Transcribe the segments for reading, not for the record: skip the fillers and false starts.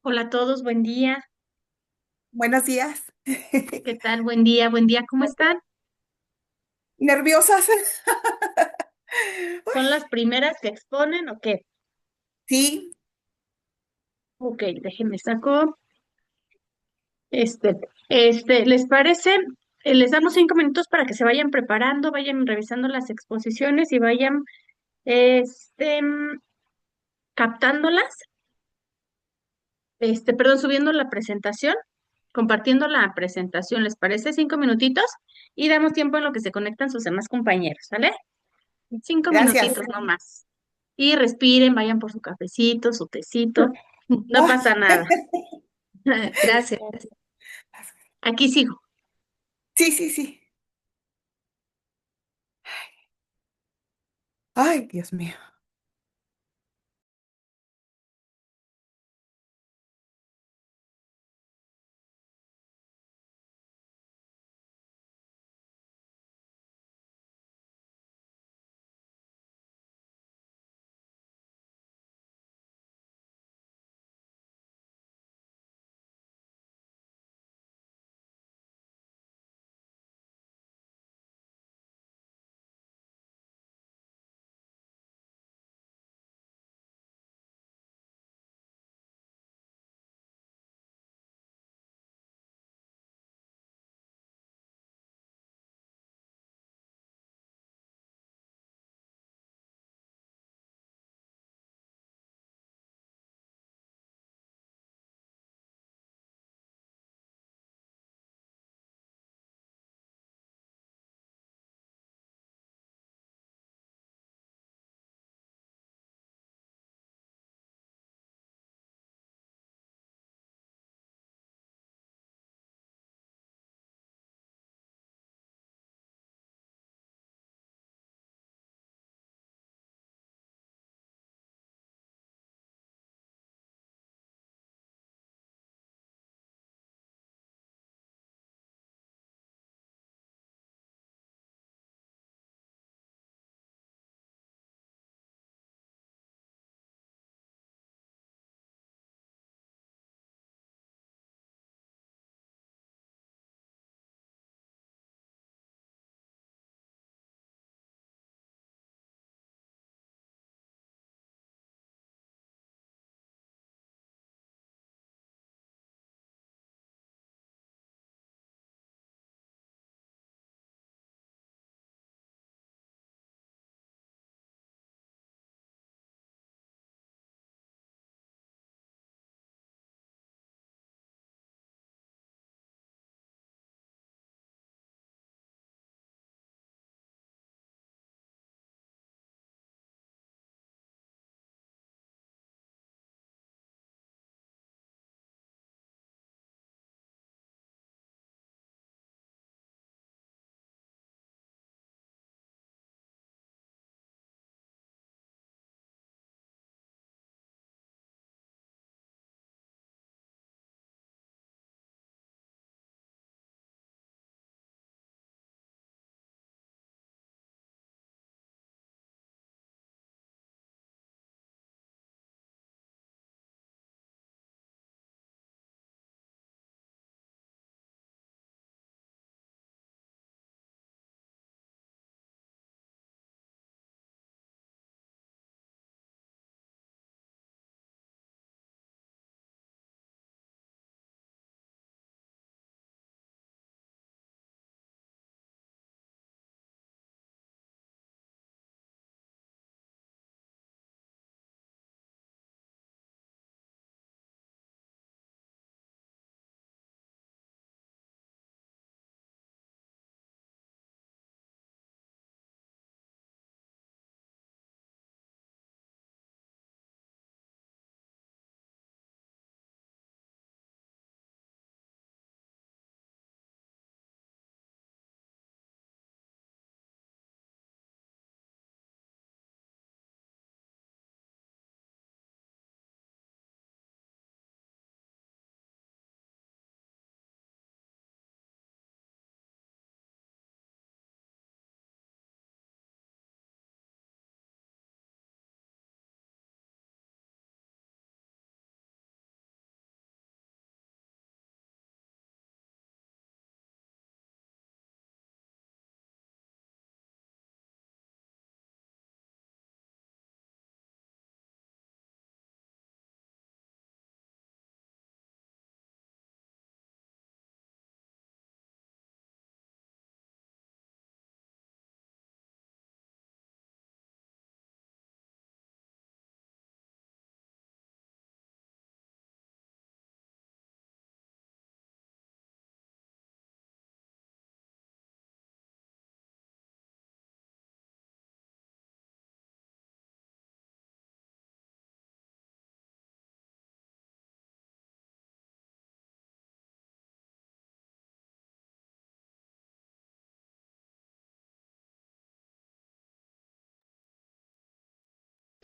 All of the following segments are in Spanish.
Hola a todos, buen día. Buenos días. ¿Qué tal? Buen día, ¿cómo están? ¿Nerviosas? ¿Son las primeras que exponen o qué? Sí, Ok, déjenme saco. Este, ¿Les parece? Les damos 5 minutos para que se vayan preparando, vayan revisando las exposiciones y vayan, este, mm, captándolas, perdón, subiendo la presentación, compartiendo la presentación, ¿les parece? 5 minutitos y damos tiempo en lo que se conectan sus demás compañeros, ¿sale? Cinco gracias. minutitos nomás. Y respiren, vayan por su cafecito, su tecito. No Ay, pasa nada. Gracias. Aquí sigo. sí, sí, sí. Ay, Dios mío.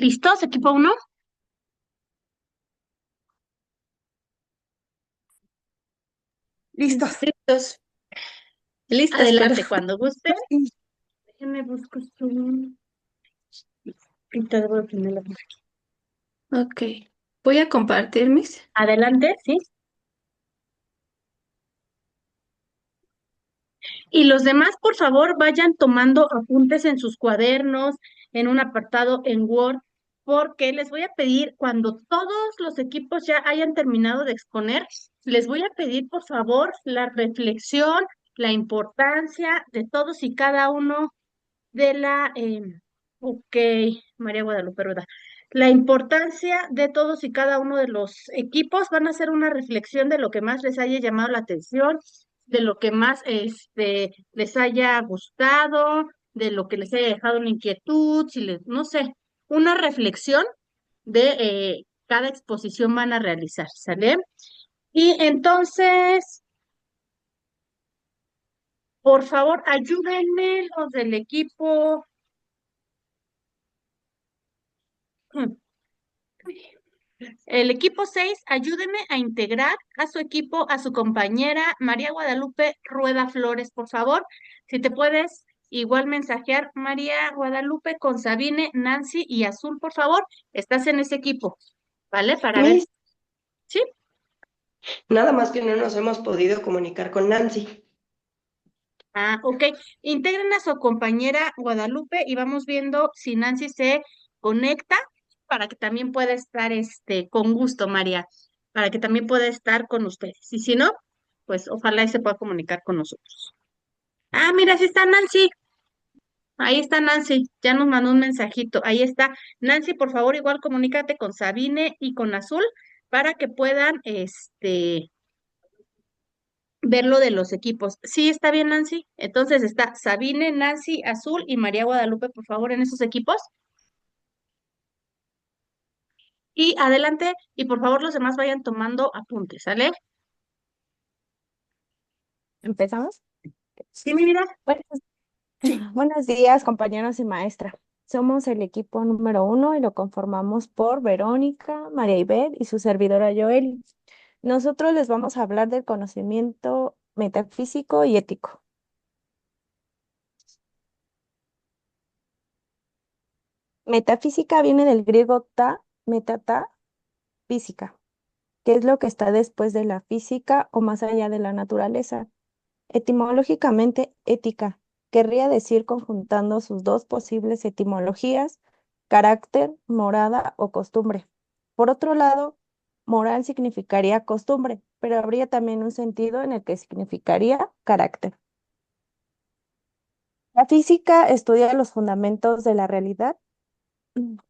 ¿Listos, equipo uno? Listos. Listos, listas, perdón. Adelante, cuando guste. Déjenme buscar su... Ahorita debo de poner la- Ok. Voy a compartir mis. Adelante, ¿sí? Y los demás, por favor, vayan tomando apuntes en sus cuadernos, en un apartado en Word, porque les voy a pedir, cuando todos los equipos ya hayan terminado de exponer, les voy a pedir, por favor, la reflexión, la importancia de todos y cada uno de ok, María Guadalupe Rueda. La importancia de todos y cada uno de los equipos van a hacer una reflexión de lo que más les haya llamado la atención, de lo que más les haya gustado, de lo que les haya dejado una inquietud, si les, no sé, una reflexión de cada exposición van a realizar, ¿sale? Y entonces, por favor, ayúdenme los del equipo. El equipo 6, ayúdeme a integrar a su equipo, a su compañera María Guadalupe Rueda Flores, por favor. Si te puedes igual mensajear María Guadalupe con Sabine, Nancy y Azul, por favor. Estás en ese equipo, ¿vale? Para ver, Miss, ¿sí? nada más que no nos hemos podido comunicar con Nancy. Ah, ok. Integren a su compañera Guadalupe y vamos viendo si Nancy se conecta para que también pueda estar con gusto, María, para que también pueda estar con ustedes. Y si no, pues ojalá y se pueda comunicar con nosotros. Ah, mira, sí está Nancy. Ahí está Nancy. Ya nos mandó un mensajito. Ahí está. Nancy, por favor, igual comunícate con Sabine y con Azul para que puedan ver lo de los equipos. Sí, está bien, Nancy. Entonces está Sabine, Nancy, Azul y María Guadalupe, por favor, en esos equipos. Y adelante, y por favor los demás vayan tomando apuntes, ¿sale? ¿Empezamos? Sí, mi vida. Buenos, Sí. buenos días, compañeros y maestra. Somos el equipo número 1 y lo conformamos por Verónica, María Ibet y su servidora Joel. Nosotros les vamos a hablar del conocimiento metafísico y ético. Metafísica viene del griego ta, metata, física, que es lo que está después de la física o más allá de la naturaleza. Etimológicamente, ética querría decir conjuntando sus dos posibles etimologías, carácter, morada o costumbre. Por otro lado, moral significaría costumbre, pero habría también un sentido en el que significaría carácter. La física estudia los fundamentos de la realidad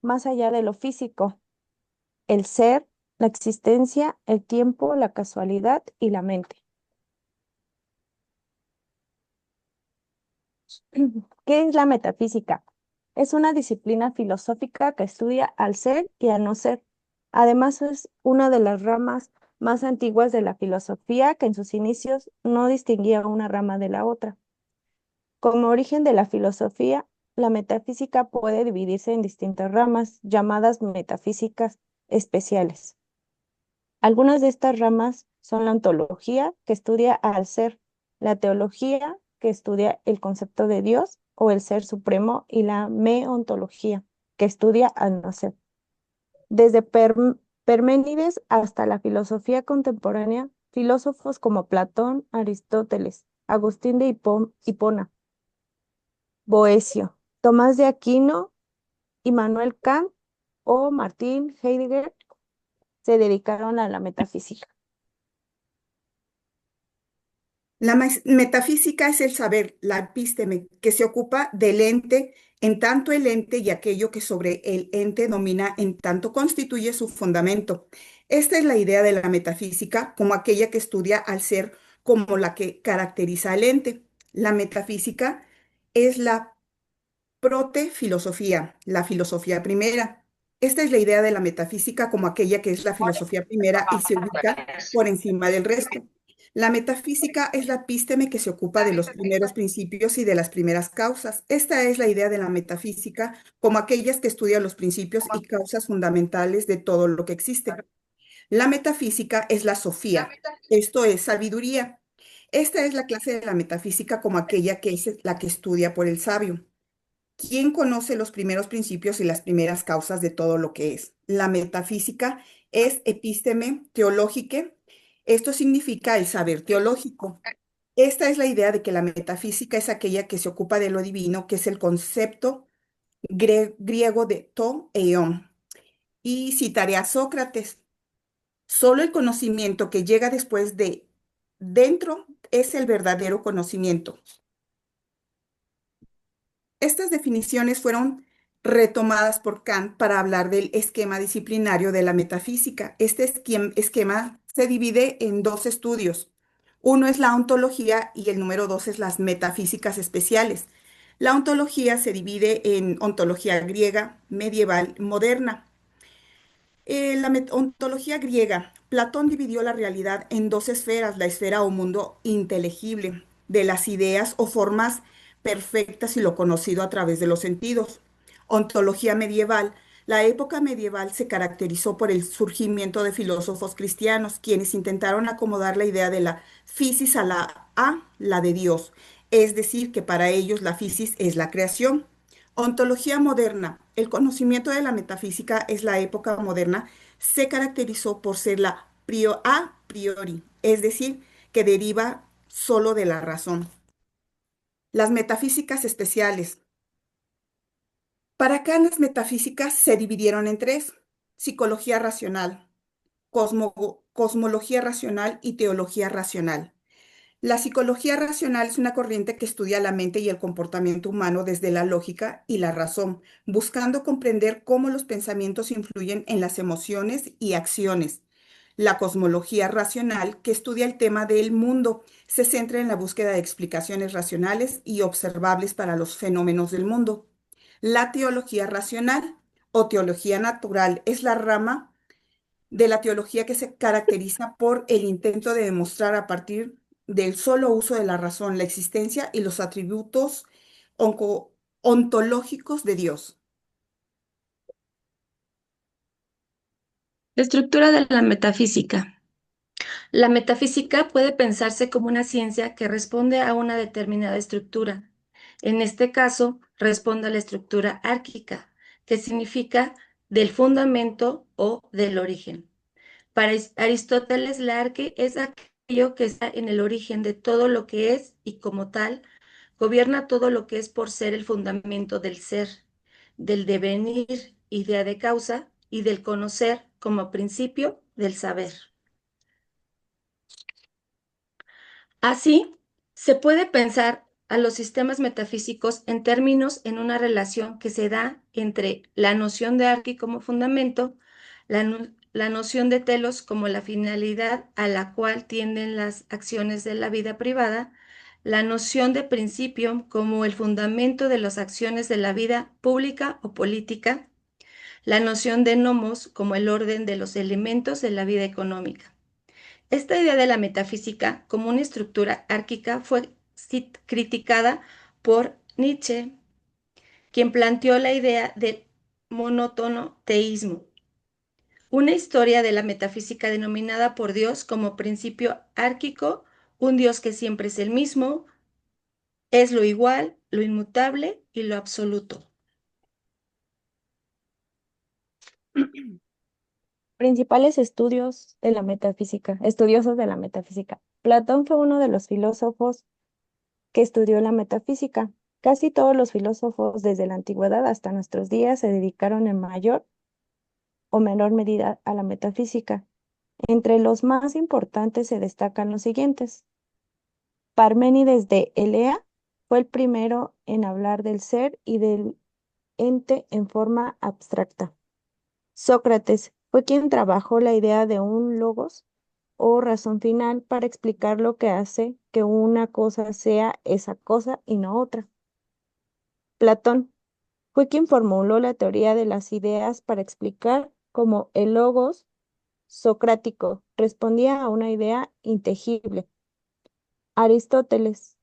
más allá de lo físico, el ser, la existencia, el tiempo, la casualidad y la mente. ¿Qué es la metafísica? Es una disciplina filosófica que estudia al ser y al no ser. Además, es una de las ramas más antiguas de la filosofía que en sus inicios no distinguía una rama de la otra. Como origen de la filosofía, la metafísica puede dividirse en distintas ramas, llamadas metafísicas especiales. Algunas de estas ramas son la ontología, que estudia al ser, la teología, que estudia el concepto de Dios o el ser supremo, y la meontología, que estudia al no ser. Desde Parménides hasta la filosofía contemporánea, filósofos como Platón, Aristóteles, Agustín de Hipona, Boecio, Tomás de Aquino, Immanuel Kant o Martin Heidegger se dedicaron a la metafísica. La metafísica es el saber, la epísteme, que se ocupa del ente, en tanto el ente y aquello que sobre el ente domina, en tanto constituye su fundamento. Esta es la idea de la metafísica como aquella que estudia al ser como la que caracteriza al ente. La metafísica es la protefilosofía, la filosofía primera. Esta es la idea de la metafísica como aquella que es la filosofía primera y se ubica por encima del resto. La metafísica es la epísteme que se ocupa de los primeros principios y de las primeras causas. Esta es la idea de la metafísica como aquellas que estudian los principios y causas fundamentales de todo lo que existe. La metafísica es la sofía, esto es sabiduría. Esta es la clase de la metafísica como aquella que es la que estudia por el sabio. ¿Quién conoce los primeros principios y las primeras causas de todo lo que es? La metafísica es epísteme teológica. Esto significa el saber teológico. Esta es la idea de que la metafísica es aquella que se ocupa de lo divino, que es el concepto griego de to eion. Y citaré a Sócrates. Solo el conocimiento que llega después de dentro es el verdadero conocimiento. Estas definiciones fueron retomadas por Kant para hablar del esquema disciplinario de la metafísica. Este esquema se divide en dos estudios. Uno es la ontología y el número dos es las metafísicas especiales. La ontología se divide en ontología griega, medieval, moderna. La ontología griega, Platón dividió la realidad en dos esferas, la esfera o mundo inteligible, de las ideas o formas perfectas y lo conocido a través de los sentidos. Ontología medieval, la época medieval se caracterizó por el surgimiento de filósofos cristianos, quienes intentaron acomodar la idea de la physis la de Dios, es decir, que para ellos la physis es la creación. Ontología moderna. El conocimiento de la metafísica es la época moderna. Se caracterizó por ser a priori, es decir, que deriva solo de la razón. Las metafísicas especiales. Para acá las metafísicas se dividieron en tres: psicología racional, cosmología racional y teología racional. La psicología racional es una corriente que estudia la mente y el comportamiento humano desde la lógica y la razón, buscando comprender cómo los pensamientos influyen en las emociones y acciones. La cosmología racional, que estudia el tema del mundo, se centra en la búsqueda de explicaciones racionales y observables para los fenómenos del mundo. La teología racional o teología natural es la rama de la teología que se caracteriza por el intento de demostrar a partir del solo uso de la razón la existencia y los atributos ontológicos de Dios. Estructura de la metafísica. La metafísica puede pensarse como una ciencia que responde a una determinada estructura. En este caso, responde a la estructura árquica, que significa del fundamento o del origen. Para Aristóteles, la arque es aquello que está en el origen de todo lo que es y como tal, gobierna todo lo que es por ser el fundamento del ser, del devenir, idea de causa, y del conocer como principio del saber. Así, se puede pensar a los sistemas metafísicos en términos en una relación que se da entre la noción de arque como fundamento, la noción de telos como la finalidad a la cual tienden las acciones de la vida privada, la noción de principio como el fundamento de las acciones de la vida pública o política, la noción de nomos como el orden de los elementos de la vida económica. Esta idea de la metafísica como una estructura árquica fue criticada por Nietzsche, quien planteó la idea del monótono teísmo, una historia de la metafísica denominada por Dios como principio árquico, un Dios que siempre es el mismo, es lo igual, lo inmutable y lo absoluto. Principales estudios de la metafísica, estudiosos de la metafísica. Platón fue uno de los filósofos que estudió la metafísica. Casi todos los filósofos desde la antigüedad hasta nuestros días se dedicaron en mayor o menor medida a la metafísica. Entre los más importantes se destacan los siguientes. Parménides de Elea fue el primero en hablar del ser y del ente en forma abstracta. Sócrates fue quien trabajó la idea de un logos o razón final para explicar lo que hace que una cosa sea esa cosa y no otra. Platón fue quien formuló la teoría de las ideas para explicar cómo el logos socrático, respondía a una idea intangible. Aristóteles,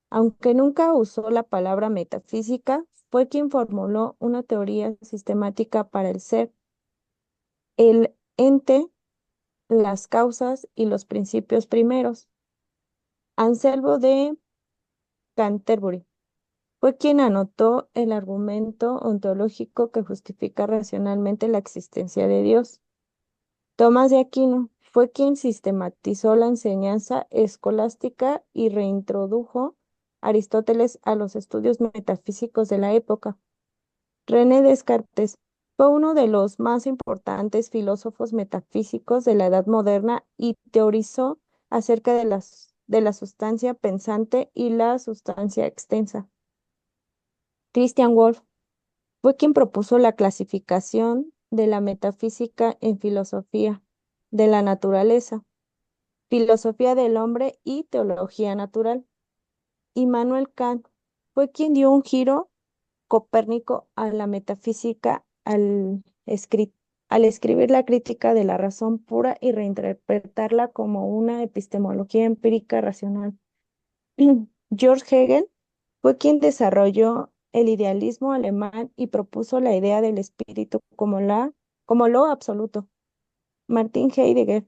aunque nunca usó la palabra metafísica, fue quien formuló una teoría sistemática para el ser, el ente, las causas y los principios primeros. Anselmo de Canterbury fue quien anotó el argumento ontológico que justifica racionalmente la existencia de Dios. Tomás de Aquino fue quien sistematizó la enseñanza escolástica y reintrodujo a Aristóteles a los estudios metafísicos de la época. René Descartes fue uno de los más importantes filósofos metafísicos de la Edad Moderna y teorizó acerca de la sustancia pensante y la sustancia extensa. Christian Wolff fue quien propuso la clasificación de la metafísica en filosofía de la naturaleza, filosofía del hombre y teología natural. Immanuel Kant fue quien dio un giro copérnico a la metafísica al escribir la crítica de la razón pura y reinterpretarla como una epistemología empírica racional. George Hegel fue quien desarrolló el idealismo alemán y propuso la idea del espíritu como lo absoluto. Martin Heidegger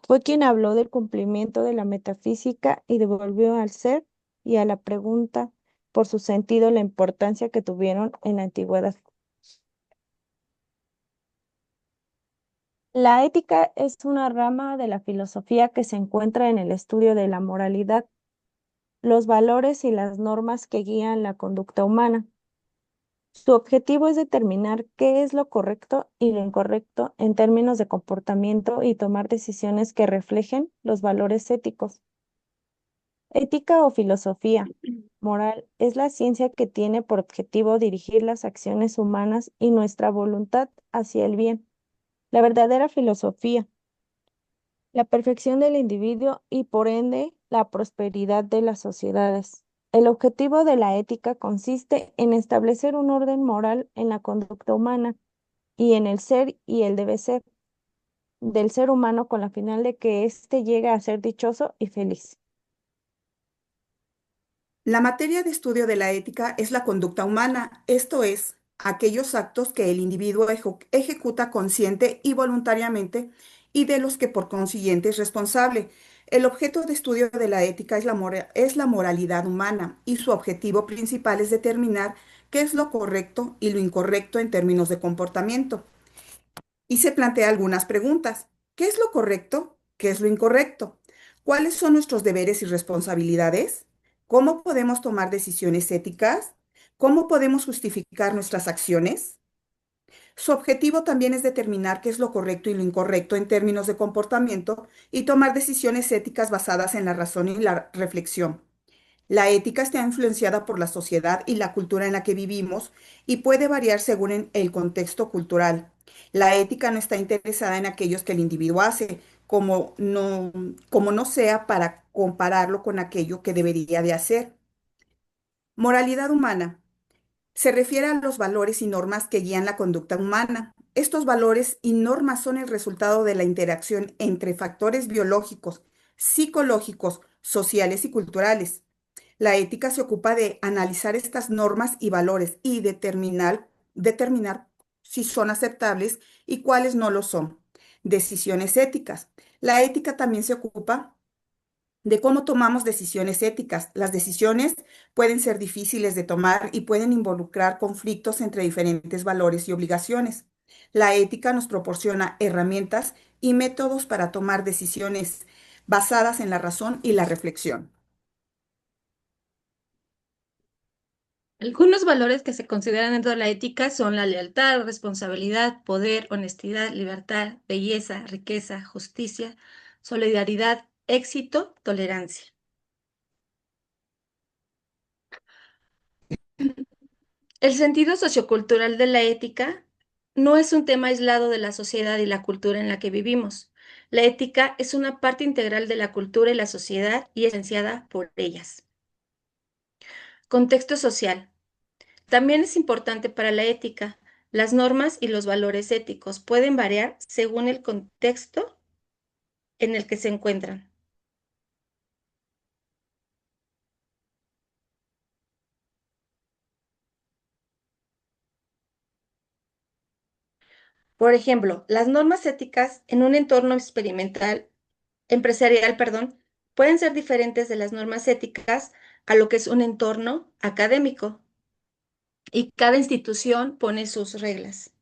fue quien habló del cumplimiento de la metafísica y devolvió al ser y a la pregunta por su sentido la importancia que tuvieron en la antigüedad. La ética es una rama de la filosofía que se encuentra en el estudio de la moralidad, los valores y las normas que guían la conducta humana. Su objetivo es determinar qué es lo correcto y lo incorrecto en términos de comportamiento y tomar decisiones que reflejen los valores éticos. Ética o filosofía moral es la ciencia que tiene por objetivo dirigir las acciones humanas y nuestra voluntad hacia el bien. La verdadera filosofía, la perfección del individuo y por ende la prosperidad de las sociedades. El objetivo de la ética consiste en establecer un orden moral en la conducta humana y en el ser y el debe ser del ser humano con la final de que éste llegue a ser dichoso y feliz. La materia de estudio de la ética es la conducta humana, esto es, aquellos actos que el individuo ejecuta consciente y voluntariamente y de los que por consiguiente es responsable. El objeto de estudio de la ética es la moralidad humana y su objetivo principal es determinar qué es lo correcto y lo incorrecto en términos de comportamiento. Y se plantea algunas preguntas. ¿Qué es lo correcto? ¿Qué es lo incorrecto? ¿Cuáles son nuestros deberes y responsabilidades? ¿Cómo podemos tomar decisiones éticas? ¿Cómo podemos justificar nuestras acciones? Su objetivo también es determinar qué es lo correcto y lo incorrecto en términos de comportamiento y tomar decisiones éticas basadas en la razón y la reflexión. La ética está influenciada por la sociedad y la cultura en la que vivimos y puede variar según el contexto cultural. La ética no está interesada en aquellos que el individuo hace, como no sea para compararlo con aquello que debería de hacer. Moralidad humana. Se refiere a los valores y normas que guían la conducta humana. Estos valores y normas son el resultado de la interacción entre factores biológicos, psicológicos, sociales y culturales. La ética se ocupa de analizar estas normas y valores y determinar si son aceptables y cuáles no lo son. Decisiones éticas. La ética también se ocupa de cómo tomamos decisiones éticas. Las decisiones pueden ser difíciles de tomar y pueden involucrar conflictos entre diferentes valores y obligaciones. La ética nos proporciona herramientas y métodos para tomar decisiones basadas en la razón y la reflexión. Algunos valores que se consideran dentro de la ética son la lealtad, responsabilidad, poder, honestidad, libertad, belleza, riqueza, justicia, solidaridad, éxito, tolerancia. El sentido sociocultural de la ética no es un tema aislado de la sociedad y la cultura en la que vivimos. La ética es una parte integral de la cultura y la sociedad y es influenciada por ellas. Contexto social. También es importante para la ética. Las normas y los valores éticos pueden variar según el contexto en el que se encuentran. Por ejemplo, las normas éticas en un entorno empresarial, perdón, pueden ser diferentes de las normas éticas a lo que es un entorno académico, y cada institución pone sus reglas.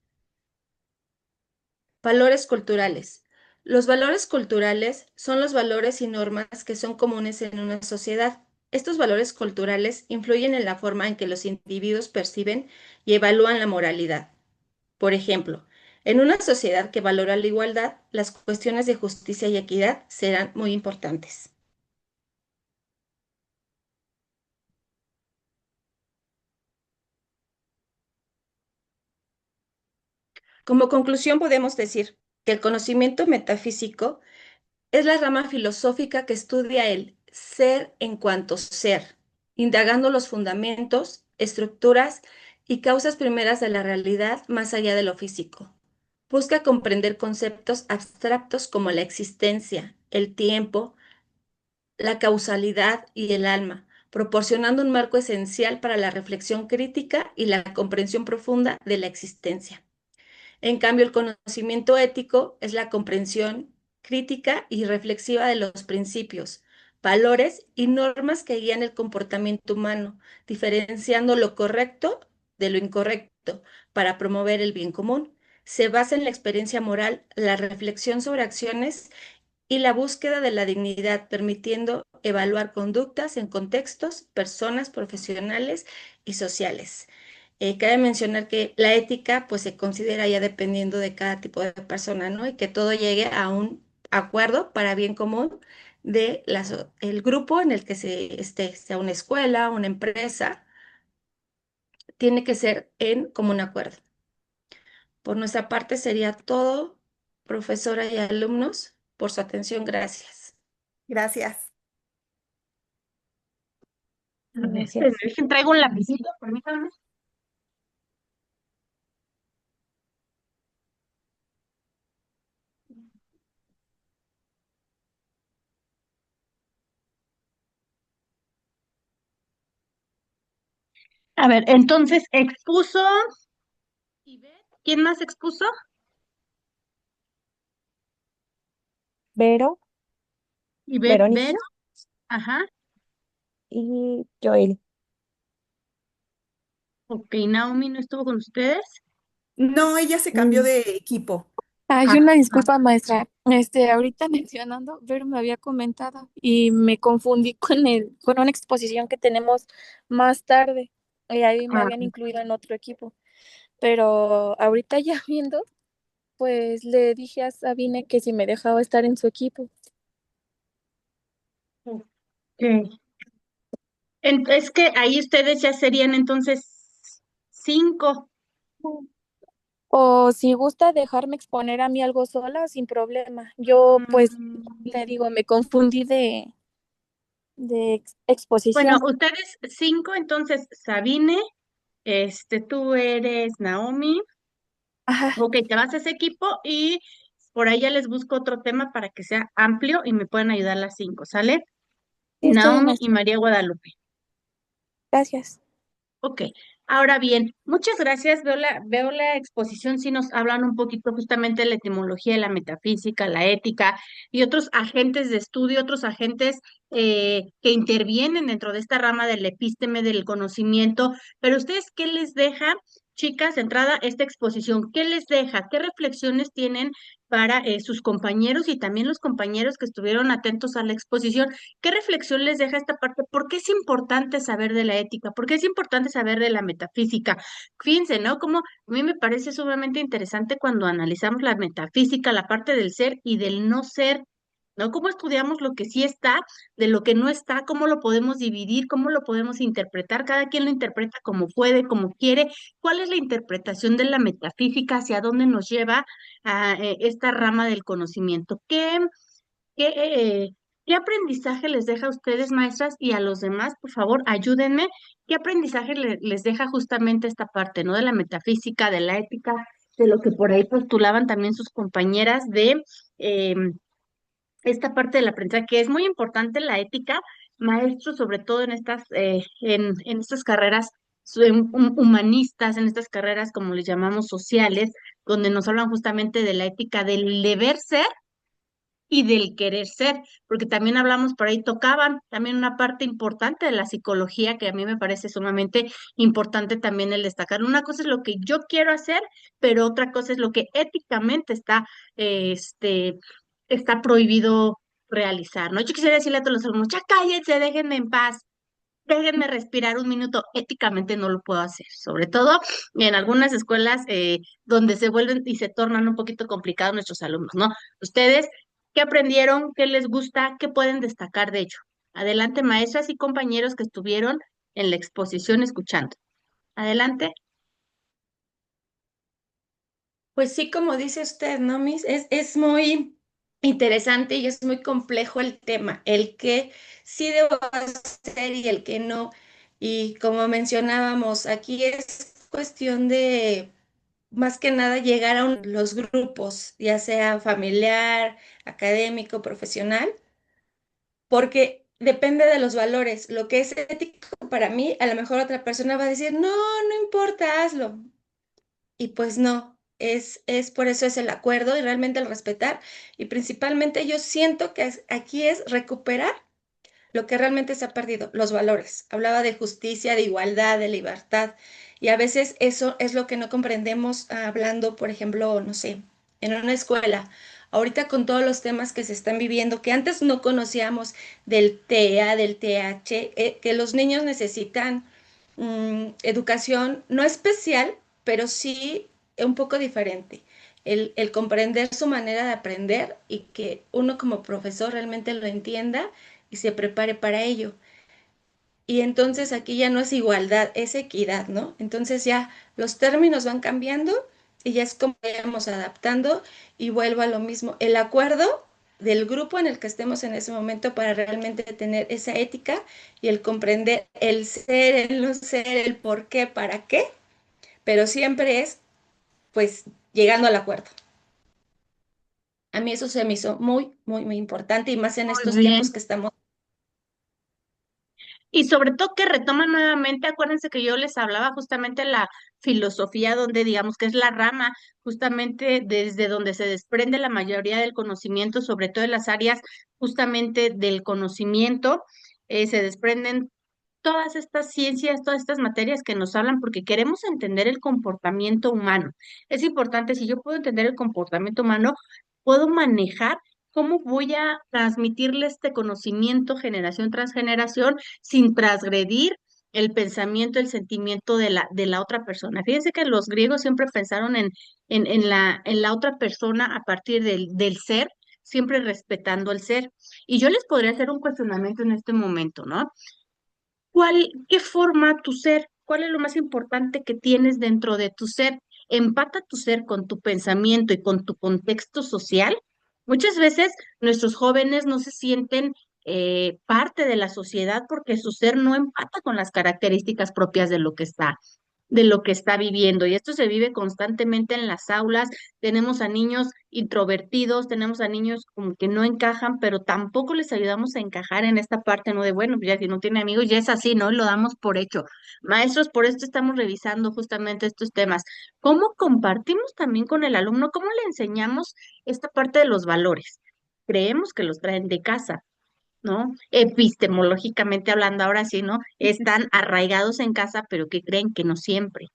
Valores culturales. Los valores culturales son los valores y normas que son comunes en una sociedad. Estos valores culturales influyen en la forma en que los individuos perciben y evalúan la moralidad. Por ejemplo, en una sociedad que valora la igualdad, las cuestiones de justicia y equidad serán muy importantes. Como conclusión, podemos decir que el conocimiento metafísico es la rama filosófica que estudia el ser en cuanto ser, indagando los fundamentos, estructuras y causas primeras de la realidad más allá de lo físico. Busca comprender conceptos abstractos como la existencia, el tiempo, la causalidad y el alma, proporcionando un marco esencial para la reflexión crítica y la comprensión profunda de la existencia. En cambio, el conocimiento ético es la comprensión crítica y reflexiva de los principios, valores y normas que guían el comportamiento humano, diferenciando lo correcto de lo incorrecto para promover el bien común. Se basa en la experiencia moral, la reflexión sobre acciones y la búsqueda de la dignidad, permitiendo evaluar conductas en contextos, personas, profesionales y sociales. Cabe mencionar que la ética pues se considera ya dependiendo de cada tipo de persona, ¿no? Y que todo llegue a un acuerdo para bien común de el grupo en el que se esté, sea una escuela, una empresa, tiene que ser en común acuerdo. Por nuestra parte sería todo, profesora y alumnos, por su atención. Gracias. Gracias. A ver, Gracias. traigo un lapicito, permítanme. A ver, entonces expuso. ¿Quién más expuso? Vero, Ivette, Verónica Vero. Ajá. y Joel. Ok, Naomi no estuvo con ustedes. No, ella se cambió Mm, de equipo. Hay Ah, una disculpa, maestra. Ahorita mencionando, Vero me había comentado y me confundí con una exposición que tenemos más tarde. Y ahí me ah, habían incluido en otro equipo. Pero ahorita ya viendo, pues le dije a Sabine que si me dejaba estar en su equipo. ok. Es que ahí ustedes ya serían entonces 5. O si gusta dejarme exponer a mí algo sola, sin problema. Yo, pues, Mm, le digo, me confundí de Bueno, exposición. ustedes 5, entonces Sabine, tú eres Naomi. Ajá, Ok, te vas a ese equipo y por ahí ya les busco otro tema para que sea amplio y me puedan ayudar las 5, ¿sale? sí, está bien, Naomi y maestra. María Guadalupe. Gracias. Ok, ahora bien, muchas gracias. Veo la exposición, sí nos hablan un poquito justamente de la etimología, de la metafísica, la ética y otros agentes de estudio, otros agentes que intervienen dentro de esta rama del epísteme, del conocimiento. Pero ustedes, ¿qué les deja, chicas, entrada esta exposición? ¿Qué les deja? ¿Qué reflexiones tienen para sus compañeros y también los compañeros que estuvieron atentos a la exposición? ¿Qué reflexión les deja esta parte? ¿Por qué es importante saber de la ética? ¿Por qué es importante saber de la metafísica? Fíjense, ¿no? Como a mí me parece sumamente interesante cuando analizamos la metafísica, la parte del ser y del no ser, ¿no? Cómo estudiamos lo que sí está, de lo que no está, cómo lo podemos dividir, cómo lo podemos interpretar, cada quien lo interpreta como puede, como quiere. ¿Cuál es la interpretación de la metafísica? ¿Hacia dónde nos lleva a esta rama del conocimiento? ¿Qué ¿Qué aprendizaje les deja a ustedes, maestras, y a los demás? Por favor, ayúdenme. ¿Qué aprendizaje les deja justamente esta parte, ¿no? De la metafísica, de la ética, de lo que por ahí postulaban también sus compañeras de esta parte del aprendizaje, que es muy importante la ética, maestros, sobre todo en en estas carreras humanistas, en estas carreras, como les llamamos, sociales, donde nos hablan justamente de la ética del deber ser y del querer ser, porque también hablamos por ahí, tocaban también una parte importante de la psicología que a mí me parece sumamente importante también el destacar. Una cosa es lo que yo quiero hacer, pero otra cosa es lo que éticamente está prohibido realizar, ¿no? Yo quisiera decirle a todos los alumnos, ya cállense, déjenme en paz. Déjenme respirar un minuto. Éticamente no lo puedo hacer, sobre todo en algunas escuelas donde se vuelven y se tornan un poquito complicados nuestros alumnos, ¿no? Ustedes, ¿qué aprendieron? ¿Qué les gusta? ¿Qué pueden destacar de ello? Adelante, maestras y compañeros que estuvieron en la exposición escuchando. Adelante. Pues sí, como dice usted, ¿no, Miss? Es muy interesante y es muy complejo el tema, el que sí debo hacer y el que no. Y como mencionábamos, aquí es cuestión de, más que nada, llegar a los grupos, ya sea familiar, académico, profesional, porque depende de los valores. Lo que es ético para mí, a lo mejor otra persona va a decir, no, no importa, hazlo. Y pues no, es por eso es el acuerdo y realmente el respetar. Y principalmente yo siento que aquí es recuperar lo que realmente se ha perdido, los valores. Hablaba de justicia, de igualdad, de libertad. Y a veces eso es lo que no comprendemos hablando, por ejemplo, no sé, en una escuela. Ahorita con todos los temas que se están viviendo, que antes no conocíamos del TEA, del TH, que los niños necesitan educación no especial, pero sí un poco diferente. El comprender su manera de aprender y que uno como profesor realmente lo entienda y se prepare para ello. Y entonces aquí ya no es igualdad, es equidad, ¿no? Entonces ya los términos van cambiando y ya es como vamos adaptando y vuelvo a lo mismo. El acuerdo del grupo en el que estemos en ese momento para realmente tener esa ética y el comprender el ser, el no ser, el por qué, para qué, pero siempre es pues llegando al acuerdo. A mí eso se me hizo muy, muy, muy importante y más en Muy estos tiempos bien. que estamos. Y sobre todo que retoman nuevamente, acuérdense que yo les hablaba justamente la filosofía, donde digamos que es la rama, justamente desde donde se desprende la mayoría del conocimiento, sobre todo en las áreas justamente del conocimiento, se desprenden todas estas ciencias, todas estas materias que nos hablan porque queremos entender el comportamiento humano. Es importante, si yo puedo entender el comportamiento humano, puedo manejar cómo voy a transmitirle este conocimiento generación tras generación sin transgredir el pensamiento, el sentimiento de la otra persona. Fíjense que los griegos siempre pensaron en la otra persona a partir del ser, siempre respetando el ser. Y yo les podría hacer un cuestionamiento en este momento, ¿no? ¿Qué forma tu ser? ¿Cuál es lo más importante que tienes dentro de tu ser? ¿Empata tu ser con tu pensamiento y con tu contexto social? Muchas veces nuestros jóvenes no se sienten parte de la sociedad porque su ser no empata con las características propias de lo que está viviendo. Y esto se vive constantemente en las aulas. Tenemos a niños introvertidos, tenemos a niños como que no encajan, pero tampoco les ayudamos a encajar en esta parte, ¿no? De, bueno, pues ya si no tiene amigos, ya es así, ¿no? Y lo damos por hecho. Maestros, por esto estamos revisando justamente estos temas. ¿Cómo compartimos también con el alumno? ¿Cómo le enseñamos esta parte de los valores? Creemos que los traen de casa, ¿no? Epistemológicamente hablando, ahora sí, ¿no? Están arraigados en casa, pero que creen que no siempre.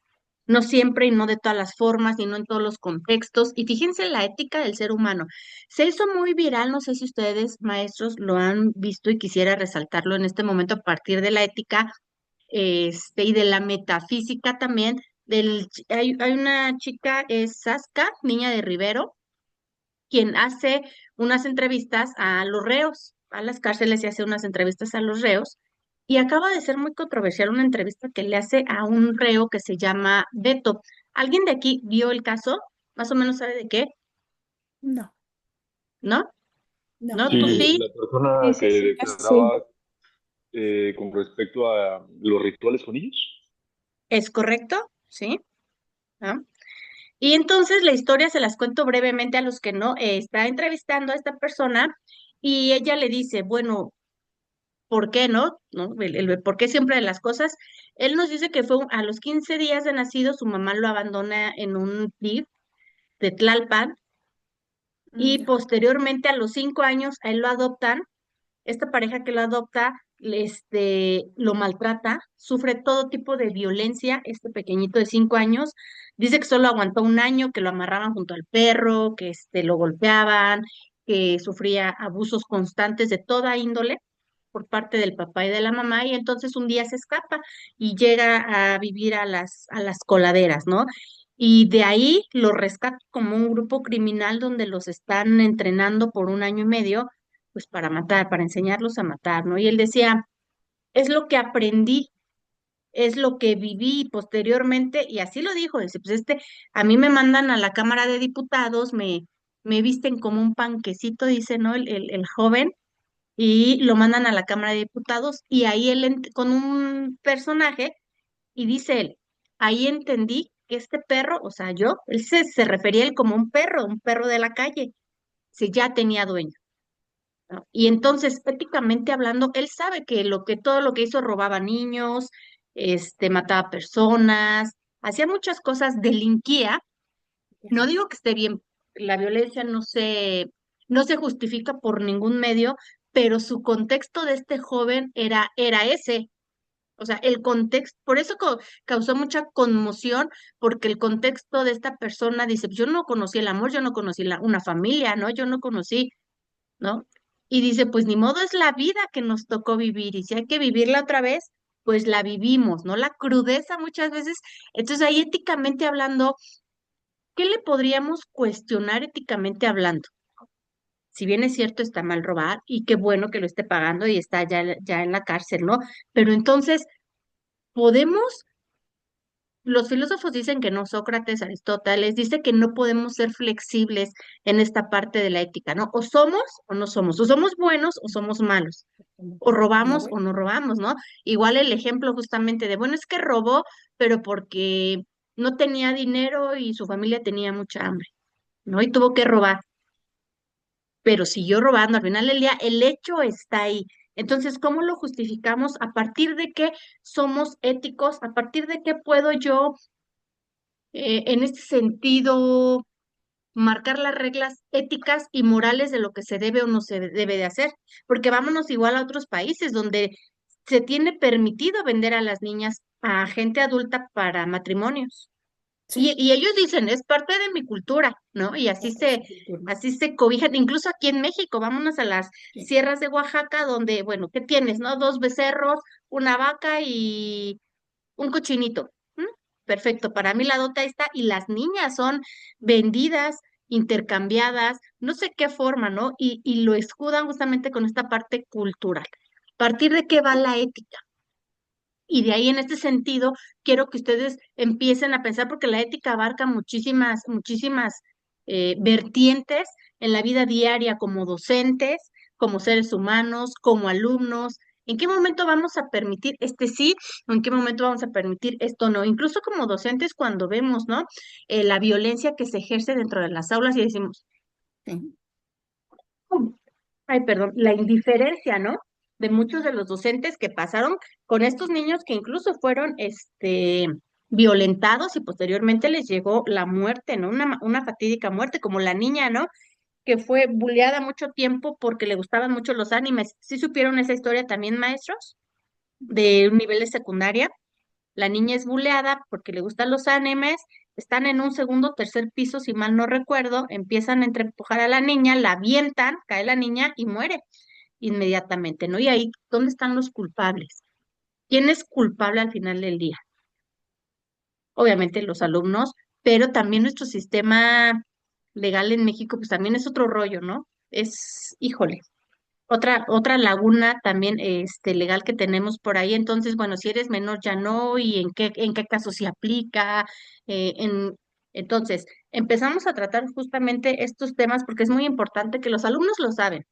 No siempre y no de todas las formas y no en todos los contextos. Y fíjense la ética del ser humano. Se hizo muy viral, no sé si ustedes, maestros, lo han visto y quisiera resaltarlo en este momento a partir de la ética y de la metafísica también. Hay una chica, es Saskia, niña de Rivero, quien hace unas entrevistas a los reos, a las cárceles y hace unas entrevistas a los reos. Y acaba de ser muy controversial una entrevista que le hace a un reo que se llama Beto. ¿Alguien de aquí vio el caso? ¿Más o menos sabe de qué? No, ¿No? No, ¿no? no, ¿Tú no. Sí, sí? la Sí, persona que sí, sí. Sí. declaraba con respecto a los rituales con ellos. ¿Es correcto? Sí. ¿Ah? Y entonces la historia se las cuento brevemente a los que no. Está entrevistando a esta persona y ella le dice, bueno, ¿por qué no? ¿No? El por qué siempre de las cosas. Él nos dice que fue a los 15 días de nacido, su mamá lo abandona en un DIF de Tlalpan y Ya. posteriormente a los 5 años a él lo adoptan. Esta pareja que lo adopta, lo maltrata, sufre todo tipo de violencia, este pequeñito de 5 años, dice que solo aguantó un año, que lo amarraban junto al perro, que lo golpeaban, que sufría abusos constantes de toda índole por parte del papá y de la mamá, y entonces un día se escapa y llega a vivir a las coladeras, ¿no? Y de ahí lo rescata como un grupo criminal donde los están entrenando por un año y medio, pues para matar, para enseñarlos a matar, ¿no? Y él decía, es lo que aprendí, es lo que viví posteriormente, y así lo dijo, dice, pues a mí me mandan a la Cámara de Diputados, me visten como un panquecito, dice, ¿no? El joven, y lo mandan a la Cámara de Diputados, y ahí él con un personaje, y dice él, ahí entendí que este perro, o sea, él se refería a él como un perro de la calle, si ya tenía dueño. ¿No? Y entonces, éticamente hablando, él sabe que todo lo que hizo robaba niños, mataba personas, hacía muchas cosas, delinquía. No digo que esté bien, la violencia no se justifica por ningún medio, pero su contexto de este joven era ese. O sea, el contexto, por eso causó mucha conmoción, porque el contexto de esta persona dice, yo no conocí el amor, yo no conocí una familia, ¿no? Yo no conocí, ¿no? Y dice, pues ni modo, es la vida que nos tocó vivir, y si hay que vivirla otra vez, pues la vivimos, ¿no? La crudeza muchas veces. Entonces ahí éticamente hablando, ¿qué le podríamos cuestionar éticamente hablando? Si bien es cierto, está mal robar y qué bueno que lo esté pagando y está ya en la cárcel, ¿no? Pero entonces, ¿podemos? Los filósofos dicen que no, Sócrates, Aristóteles, dice que no podemos ser flexibles en esta parte de la ética, ¿no? O somos o no somos, o somos buenos o somos malos, o No, robamos o bueno. no robamos, ¿no? Igual el ejemplo justamente de, bueno, es que robó, pero porque no tenía dinero y su familia tenía mucha hambre, ¿no? Y tuvo que robar, pero siguió robando. Al final del día, el hecho está ahí. Entonces, ¿cómo lo justificamos? ¿A partir de qué somos éticos? ¿A partir de qué puedo yo, en este sentido, marcar las reglas éticas y morales de lo que se debe o no se debe de hacer? Porque vámonos igual a otros países donde se tiene permitido vender a las niñas a gente adulta para matrimonios. Sí, Y ellos dicen, es parte de mi cultura, ¿no? Y parte de su cultura. así se cobijan, incluso aquí en México, vámonos a las Sí. sierras de Oaxaca, donde, bueno, ¿qué tienes, no? Dos becerros, una vaca y un cochinito. ¿M? Perfecto, para mí la dota está, y las niñas son vendidas, intercambiadas, no sé qué forma, ¿no? Y lo escudan justamente con esta parte cultural. ¿A partir de qué va la ética? Y de ahí, en este sentido, quiero que ustedes empiecen a pensar, porque la ética abarca muchísimas vertientes en la vida diaria como docentes, como seres humanos, como alumnos. ¿En qué momento vamos a permitir este sí o en qué momento vamos a permitir esto no? Incluso como docentes cuando vemos, ¿no? La violencia que se ejerce dentro de las aulas y decimos, Sí. ay, perdón, la indiferencia, ¿no? De muchos de los docentes que pasaron con estos niños que incluso fueron, violentados y posteriormente les llegó la muerte, ¿no? Una fatídica muerte, como la niña, ¿no? Que fue bulleada mucho tiempo porque le gustaban mucho los animes. ¿Sí supieron esa historia también, maestros? De un nivel de secundaria. La niña es buleada porque le gustan los animes, están en un segundo o tercer piso, si mal no recuerdo, empiezan a empujar a la niña, la avientan, cae la niña y muere inmediatamente, ¿no? Y ahí, ¿dónde están los culpables? ¿Quién es culpable al final del día? Obviamente los alumnos, pero también nuestro sistema legal en México, pues también es otro rollo, ¿no? Híjole, otra laguna también legal que tenemos por ahí. Entonces, bueno, si eres menor ya no, y en qué caso se aplica. Entonces, empezamos a tratar justamente estos temas porque es muy importante que los alumnos lo saben.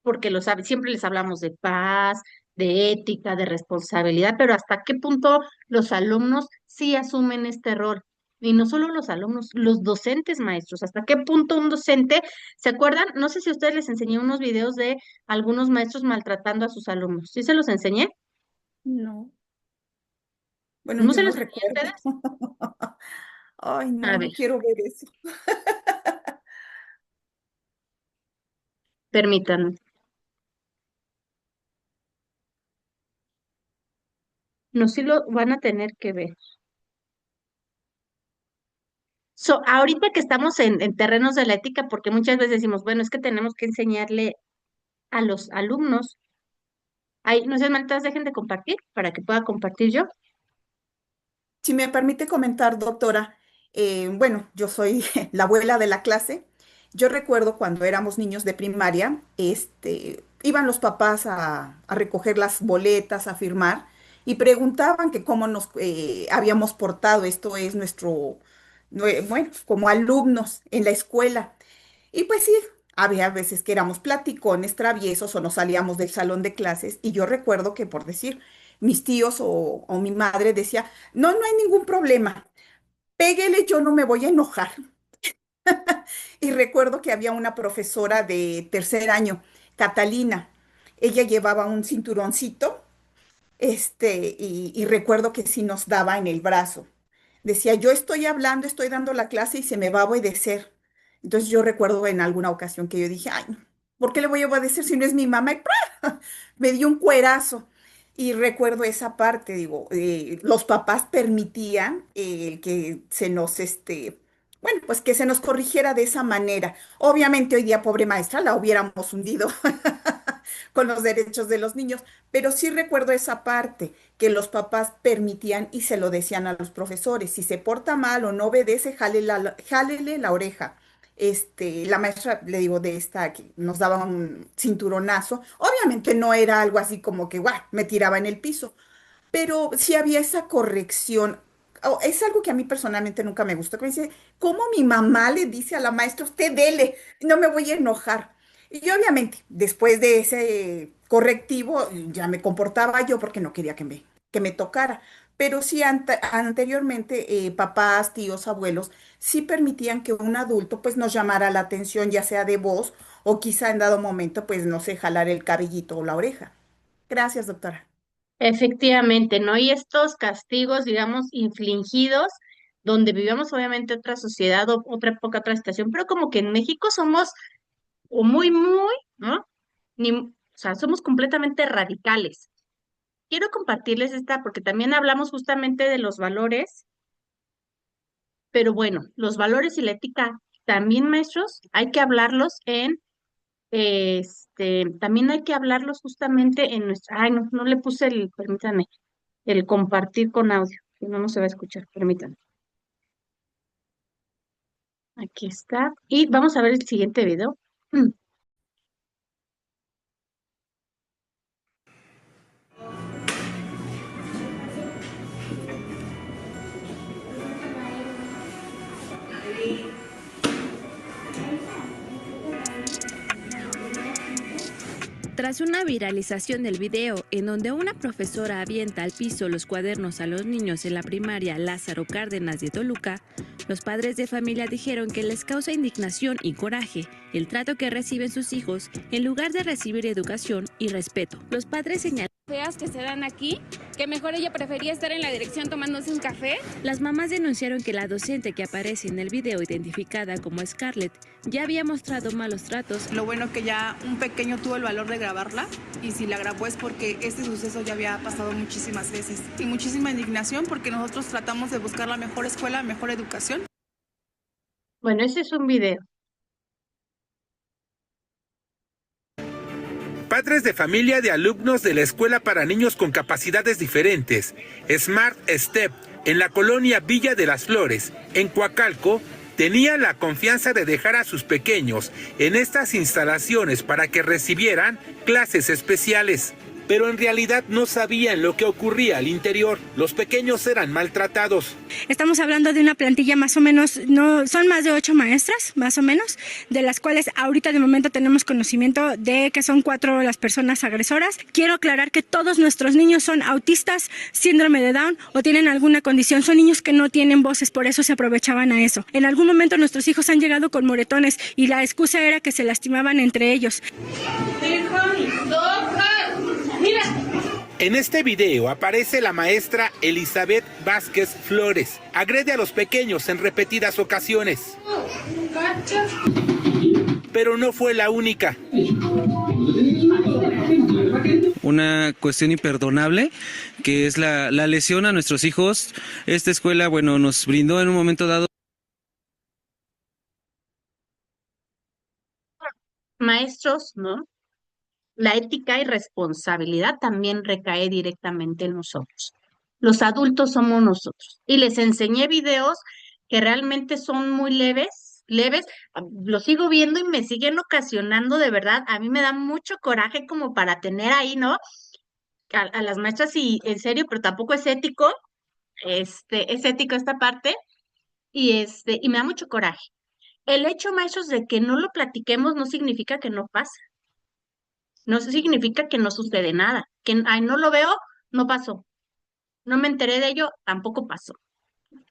porque siempre les hablamos de paz, de ética, de responsabilidad, pero hasta qué punto los alumnos sí asumen este rol. Y no solo los alumnos, los docentes maestros, hasta qué punto un docente, ¿se acuerdan? No sé si a ustedes les enseñé unos videos de algunos maestros maltratando a sus alumnos. ¿Sí se los enseñé? No. Bueno, ¿No yo se no los enseñé a recuerdo. ustedes? Ay, no, A no ver, quiero ver eso. permítanme. No, sí lo van a tener que ver. Ahorita que estamos en terrenos de la ética, porque muchas veces decimos, bueno, es que tenemos que enseñarle a los alumnos. Ay, no sean malditas, dejen de compartir para que pueda compartir yo. Si me permite comentar, doctora, bueno, yo soy la abuela de la clase. Yo recuerdo cuando éramos niños de primaria, iban los papás a recoger las boletas, a firmar, y preguntaban que cómo nos habíamos portado, esto es bueno, como alumnos en la escuela. Y pues sí, había veces que éramos platicones, traviesos o nos salíamos del salón de clases. Y yo recuerdo que por decir, mis tíos o mi madre decía, no, no hay ningún problema, péguele, yo no me voy a enojar. Y recuerdo que había una profesora de tercer año, Catalina. Ella llevaba un cinturoncito, y recuerdo que sí nos daba en el brazo. Decía, yo estoy hablando, estoy dando la clase y se me va a obedecer. Entonces yo recuerdo en alguna ocasión que yo dije, ay, ¿por qué le voy a obedecer si no es mi mamá? Y ¡pra! Me dio un cuerazo. Y recuerdo esa parte, digo, los papás permitían que se nos, bueno, pues que se nos corrigiera de esa manera. Obviamente hoy día, pobre maestra, la hubiéramos hundido con los derechos de los niños, pero sí recuerdo esa parte que los papás permitían y se lo decían a los profesores. Si se porta mal o no obedece, jálele la oreja. La maestra, le digo, de esta, que nos daba un cinturonazo. Obviamente no era algo así como que, guau, me tiraba en el piso, pero sí había esa corrección. Es algo que a mí personalmente nunca me gustó, que me dice, ¿cómo mi mamá le dice a la maestra, usted dele, no me voy a enojar? Y obviamente, después de ese correctivo, ya me comportaba yo porque no quería que me tocara. Pero sí, anteriormente, papás, tíos, abuelos, sí permitían que un adulto pues nos llamara la atención, ya sea de voz o quizá en dado momento, pues no sé, jalar el cabellito o la oreja. Gracias, doctora. Efectivamente, ¿no? Y estos castigos, digamos, infligidos, donde vivíamos obviamente otra sociedad, otra época, otra situación, pero como que en México somos o muy, ¿no? O sea, somos completamente radicales. Quiero compartirles esta porque también hablamos justamente de los valores, pero bueno, los valores y la ética también, maestros, hay que hablarlos también hay que hablarlos justamente en nuestra, ay, no, no le puse permítanme, el compartir con audio, que no se va a escuchar, permítanme. Aquí está. Y vamos a ver el siguiente video. Tras una viralización del video en donde una profesora avienta al piso los cuadernos a los niños en la primaria Lázaro Cárdenas de Toluca, los padres de familia dijeron que les causa indignación y coraje el trato que reciben sus hijos en lugar de recibir educación y respeto. Los padres señalaron Feas que se dan aquí, que mejor ella prefería estar en la dirección tomándose un café. Las mamás denunciaron que la docente que aparece en el video, identificada como Scarlett, ya había mostrado malos tratos. Lo bueno que ya un pequeño tuvo el valor de grabarla, y si la grabó es porque este suceso ya había pasado muchísimas veces. Y muchísima indignación porque nosotros tratamos de buscar la mejor escuela, mejor educación. Bueno, ese es un video. Padres de familia de alumnos de la Escuela para Niños con Capacidades Diferentes, Smart Step, en la colonia Villa de las Flores, en Coacalco, tenían la confianza de dejar a sus pequeños en estas instalaciones para que recibieran clases especiales. pero en realidad no sabían lo que ocurría al interior. Los pequeños eran maltratados. Estamos hablando de una plantilla más o menos, no, son más de 8 maestras, más o menos, de las cuales ahorita de momento tenemos conocimiento de que son 4 las personas agresoras. Quiero aclarar que todos nuestros niños son autistas, síndrome de Down o tienen alguna condición. Son niños que no tienen voces, por eso se aprovechaban a eso. En algún momento nuestros hijos han llegado con moretones y la excusa era que se lastimaban entre ellos. En este video aparece la maestra Elizabeth Vázquez Flores. Agrede a los pequeños en repetidas ocasiones. Pero no fue la única. Una cuestión imperdonable, que es la lesión a nuestros hijos. Esta escuela, bueno, nos brindó en un momento dado. Maestros, ¿no? La ética y responsabilidad también recae directamente en nosotros. Los adultos somos nosotros. Y les enseñé videos que realmente son muy leves. Los sigo viendo y me siguen ocasionando, de verdad, a mí me da mucho coraje como para tener ahí, ¿no? A las maestras y en serio, pero tampoco es ético, es ético esta parte, y me da mucho coraje. El hecho, maestros, de que no lo platiquemos no significa que no pasa. No significa que no sucede nada, que ay, no lo veo, no pasó. No me enteré de ello, tampoco pasó.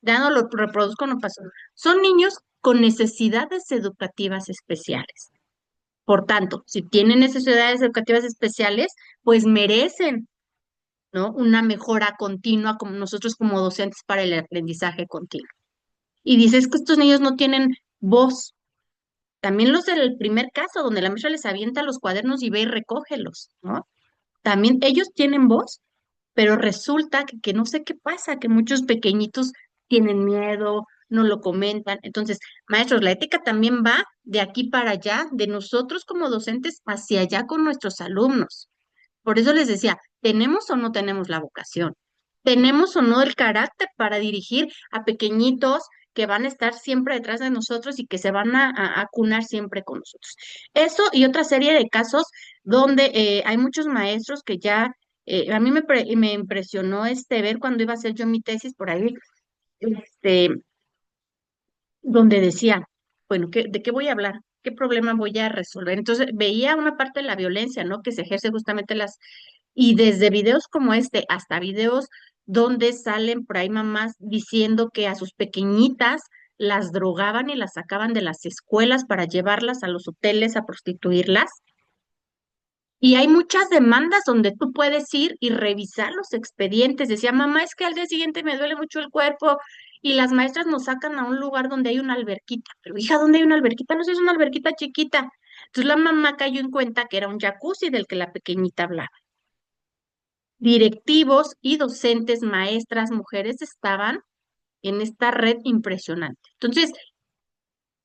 Ya no lo reproduzco, no pasó. Son niños con necesidades educativas especiales. Por tanto, si tienen necesidades educativas especiales, pues merecen, ¿no? Una mejora continua como nosotros como docentes para el aprendizaje continuo. Y dices que estos niños no tienen voz. También los del primer caso, donde la maestra les avienta los cuadernos y ve y recógelos, ¿no? También ellos tienen voz, pero resulta que no sé qué pasa, que muchos pequeñitos tienen miedo, no lo comentan. Entonces, maestros, la ética también va de aquí para allá, de nosotros como docentes hacia allá con nuestros alumnos. Por eso les decía, ¿tenemos o no tenemos la vocación? ¿Tenemos o no el carácter para dirigir a pequeñitos que van a estar siempre detrás de nosotros y que se van a acunar siempre con nosotros? Eso y otra serie de casos donde hay muchos maestros que ya, a mí me impresionó ver cuando iba a hacer yo mi tesis por ahí, este, donde decía, bueno, ¿de qué voy a hablar? ¿Qué problema voy a resolver? Entonces veía una parte de la violencia, ¿no? Que se ejerce justamente y desde videos como este hasta videos donde salen por ahí mamás diciendo que a sus pequeñitas las drogaban y las sacaban de las escuelas para llevarlas a los hoteles a prostituirlas. Y hay muchas demandas donde tú puedes ir y revisar los expedientes. Decía, mamá, es que al día siguiente me duele mucho el cuerpo y las maestras nos sacan a un lugar donde hay una alberquita. Pero hija, ¿dónde hay una alberquita? No sé, es una alberquita chiquita. Entonces la mamá cayó en cuenta que era un jacuzzi del que la pequeñita hablaba. Directivos y docentes, maestras, mujeres estaban en esta red impresionante. Entonces,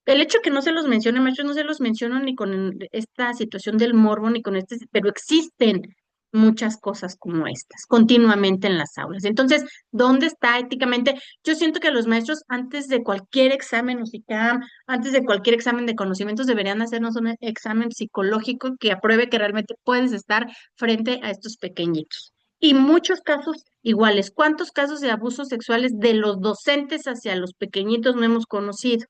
el hecho que no se los mencione, maestros, no se los menciono ni con esta situación del morbo, ni con pero existen muchas cosas como estas continuamente en las aulas. Entonces, ¿dónde está éticamente? Yo siento que los maestros antes de cualquier examen UCICAM, antes de cualquier examen de conocimientos, deberían hacernos un examen psicológico que apruebe que realmente puedes estar frente a estos pequeñitos. Y muchos casos iguales. ¿Cuántos casos de abusos sexuales de los docentes hacia los pequeñitos no hemos conocido?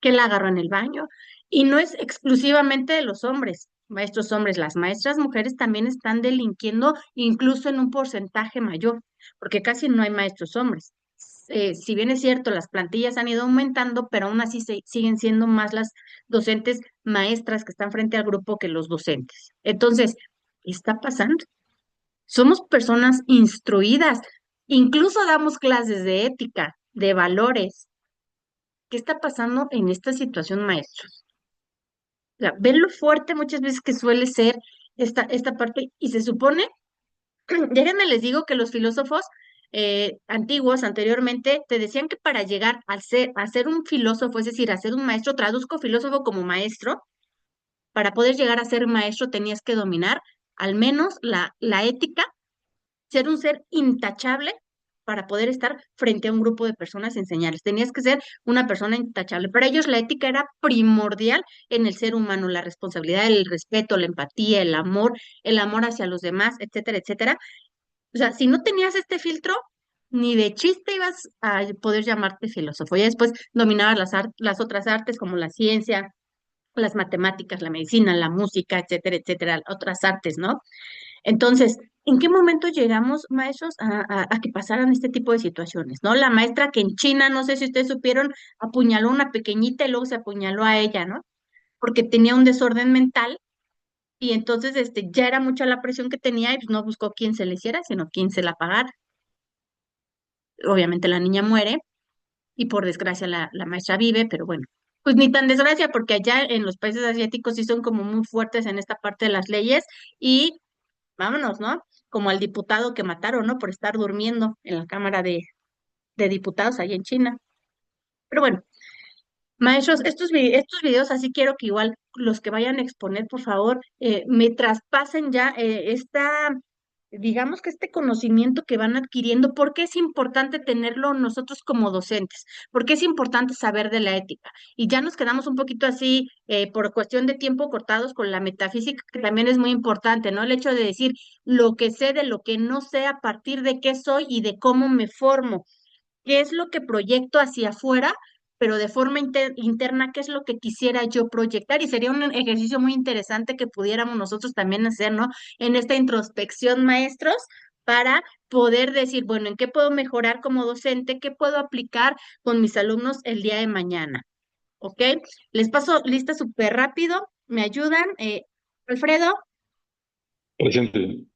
Que la agarró en el baño. Y no es exclusivamente de los hombres, maestros hombres, las maestras mujeres también están delinquiendo incluso en un porcentaje mayor, porque casi no hay maestros hombres. Si bien es cierto, las plantillas han ido aumentando, pero aún así siguen siendo más las docentes maestras que están frente al grupo que los docentes. Entonces, ¿qué está pasando? Somos personas instruidas, incluso damos clases de ética, de valores. ¿Qué está pasando en esta situación, maestros? O sea, ven lo fuerte muchas veces que suele ser esta parte, y se supone, déjenme les digo que los filósofos antiguos, anteriormente, te decían que para llegar a ser un filósofo, es decir, a ser un maestro, traduzco filósofo como maestro, para poder llegar a ser maestro tenías que dominar al menos la ética, ser un ser intachable para poder estar frente a un grupo de personas y enseñarles. Tenías que ser una persona intachable. Para ellos la ética era primordial en el ser humano, la responsabilidad, el respeto, la empatía, el amor hacia los demás, etcétera, etcétera. O sea, si no tenías este filtro, ni de chiste ibas a poder llamarte filósofo. Ya después dominabas las otras artes como la ciencia, las matemáticas, la medicina, la música, etcétera, etcétera, otras artes, ¿no? Entonces, ¿en qué momento llegamos, maestros, a que pasaran este tipo de situaciones, ¿no? La maestra que en China, no sé si ustedes supieron, apuñaló a una pequeñita y luego se apuñaló a ella, ¿no? Porque tenía un desorden mental y entonces ya era mucha la presión que tenía y pues no buscó quién se le hiciera, sino quién se la pagara. Obviamente la niña muere y por desgracia la maestra vive, pero bueno, pues ni tan desgracia porque allá en los países asiáticos sí son como muy fuertes en esta parte de las leyes y vámonos, ¿no? Como al diputado que mataron, ¿no? Por estar durmiendo en la Cámara de Diputados ahí en China. Pero bueno, maestros, estos videos así quiero que igual los que vayan a exponer, por favor, me traspasen ya digamos que este conocimiento que van adquiriendo, ¿por qué es importante tenerlo nosotros como docentes? ¿Por qué es importante saber de la ética? Y ya nos quedamos un poquito así, por cuestión de tiempo, cortados con la metafísica, que también es muy importante, ¿no? El hecho de decir lo que sé de lo que no sé, a partir de qué soy y de cómo me formo, qué es lo que proyecto hacia afuera, pero de forma interna, qué es lo que quisiera yo proyectar. Y sería un ejercicio muy interesante que pudiéramos nosotros también hacer, ¿no? En esta introspección, maestros, para poder decir, bueno, ¿en qué puedo mejorar como docente? ¿Qué puedo aplicar con mis alumnos el día de mañana? ¿Ok? Les paso lista súper rápido. ¿Me ayudan? Alfredo, Presente.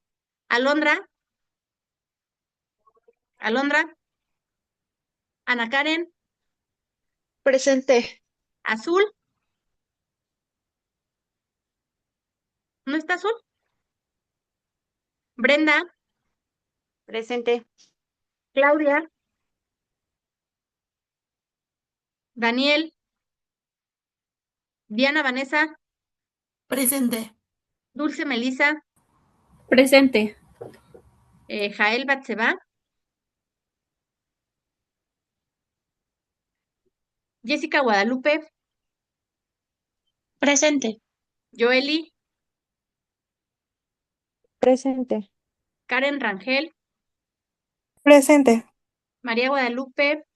Alondra, Alondra, Ana Karen, Presente. Azul, ¿no está Azul? Brenda, Presente. Claudia, Daniel, Diana Vanessa, Presente. Dulce Melisa, Presente. Jael Batseba, Jessica Guadalupe, Presente. Joeli, Presente. Karen Rangel, Presente. María Guadalupe,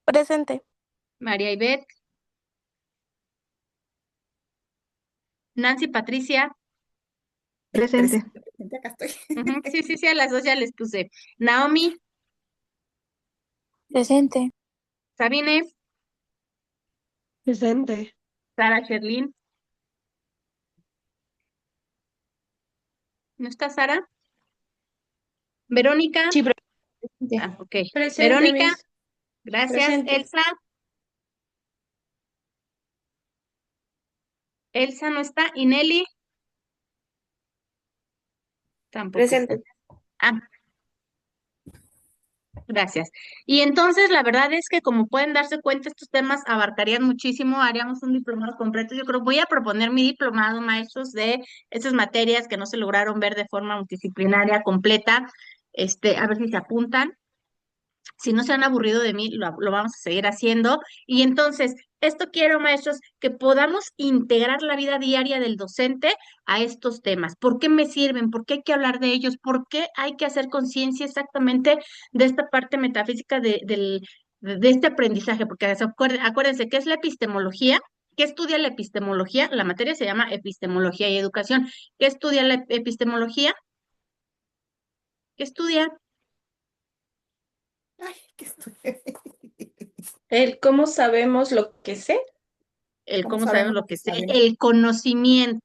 Presente. María Ivette, Nancy Patricia, Presente. Presente, acá estoy. ujú, sí, sí, sí, a las dos ya les puse. Naomi, Presente. Sabine, Presente. Sara Sherlyn, ¿no está Sara? Verónica, Sí, presente. ah, ok. Presente, Verónica, Miss. gracias. Presente. Elsa no está. ¿Y Nelly? Tampoco está. Presente. Ah, gracias. Y entonces, la verdad es que como pueden darse cuenta, estos temas abarcarían muchísimo, haríamos un diplomado completo. Yo creo, voy a proponer mi diplomado, maestros, de esas materias que no se lograron ver de forma multidisciplinaria completa, a ver si se apuntan. Si no se han aburrido de mí, lo vamos a seguir haciendo. Y entonces, esto quiero, maestros, que podamos integrar la vida diaria del docente a estos temas. ¿Por qué me sirven? ¿Por qué hay que hablar de ellos? ¿Por qué hay que hacer conciencia exactamente de esta parte metafísica de este aprendizaje? Porque acuérdense, ¿qué es la epistemología? ¿Qué estudia la epistemología? La materia se llama epistemología y educación. ¿Qué estudia la epistemología? ¿Qué estudia? Ay, qué estoy. El cómo sabemos lo que sé. El ¿Cómo cómo sabemos sabemos lo lo que que sé, sabemos? el conocimiento.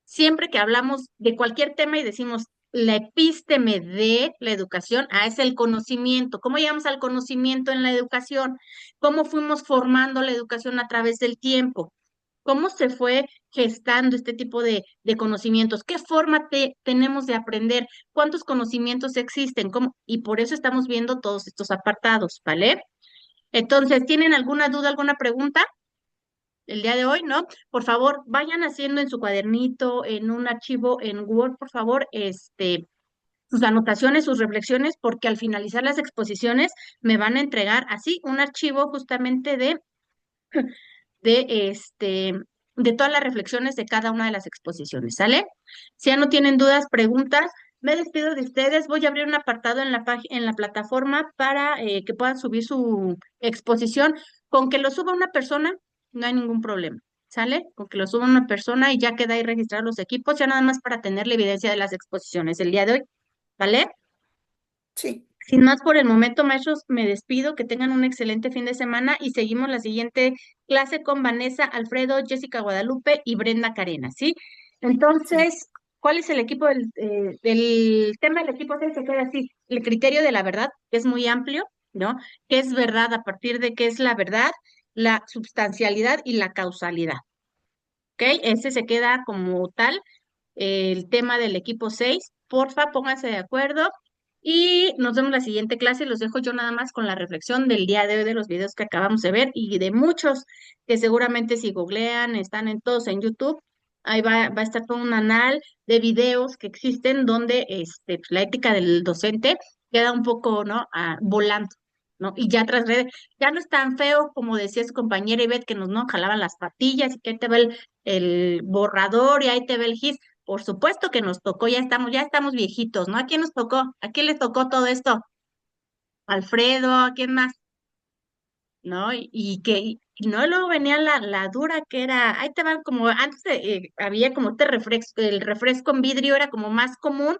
Siempre que hablamos de cualquier tema y decimos la epísteme de la educación, es el conocimiento. ¿Cómo llegamos al conocimiento en la educación? ¿Cómo fuimos formando la educación a través del tiempo? ¿Cómo se fue gestando este tipo de conocimientos? ¿Qué forma tenemos de aprender? ¿Cuántos conocimientos existen? ¿Cómo? Y por eso estamos viendo todos estos apartados, ¿vale? Entonces, ¿tienen alguna duda, alguna pregunta el día de hoy, no? Por favor, vayan haciendo en su cuadernito, en un archivo en Word, por favor, sus anotaciones, sus reflexiones, porque al finalizar las exposiciones me van a entregar así un archivo justamente de este, de todas las reflexiones de cada una de las exposiciones, ¿sale? Si ya no tienen dudas, preguntas, me despido de ustedes. Voy a abrir un apartado en en la plataforma para que puedan subir su exposición. Con que lo suba una persona, no hay ningún problema, ¿sale? Con que lo suba una persona y ya queda ahí registrados los equipos, ya nada más para tener la evidencia de las exposiciones el día de hoy, ¿vale? Sí. Sin más por el momento, maestros, me despido, que tengan un excelente fin de semana y seguimos la siguiente clase con Vanessa, Alfredo, Jessica Guadalupe y Brenda Carena, ¿sí? Entonces, ¿cuál es el equipo del tema del equipo 6? Se queda así, el criterio de la verdad, que es muy amplio, ¿no? ¿Qué es verdad? A partir de qué es la verdad, la substancialidad y la causalidad, ¿ok? Ese se queda como tal el tema del equipo 6. Porfa, pónganse de acuerdo y nos vemos la siguiente clase. Los dejo yo nada más con la reflexión del día de hoy de los videos que acabamos de ver y de muchos que seguramente si googlean, están en todos en YouTube. Ahí va a estar todo un anal de videos que existen donde pues, la ética del docente queda un poco, ¿no? Volando, ¿no? Y ya tras redes, ya no es tan feo como decía su compañera Ivette que nos no jalaban las patillas y que ahí te va el borrador y ahí te ve el gis. Por supuesto que nos tocó, ya estamos viejitos, ¿no? ¿A quién nos tocó? ¿A quién le tocó todo esto? Alfredo, ¿a quién más? ¿No? Y no, luego venía la dura que era, ahí te van como, antes había como este refresco, el refresco en vidrio era como más común,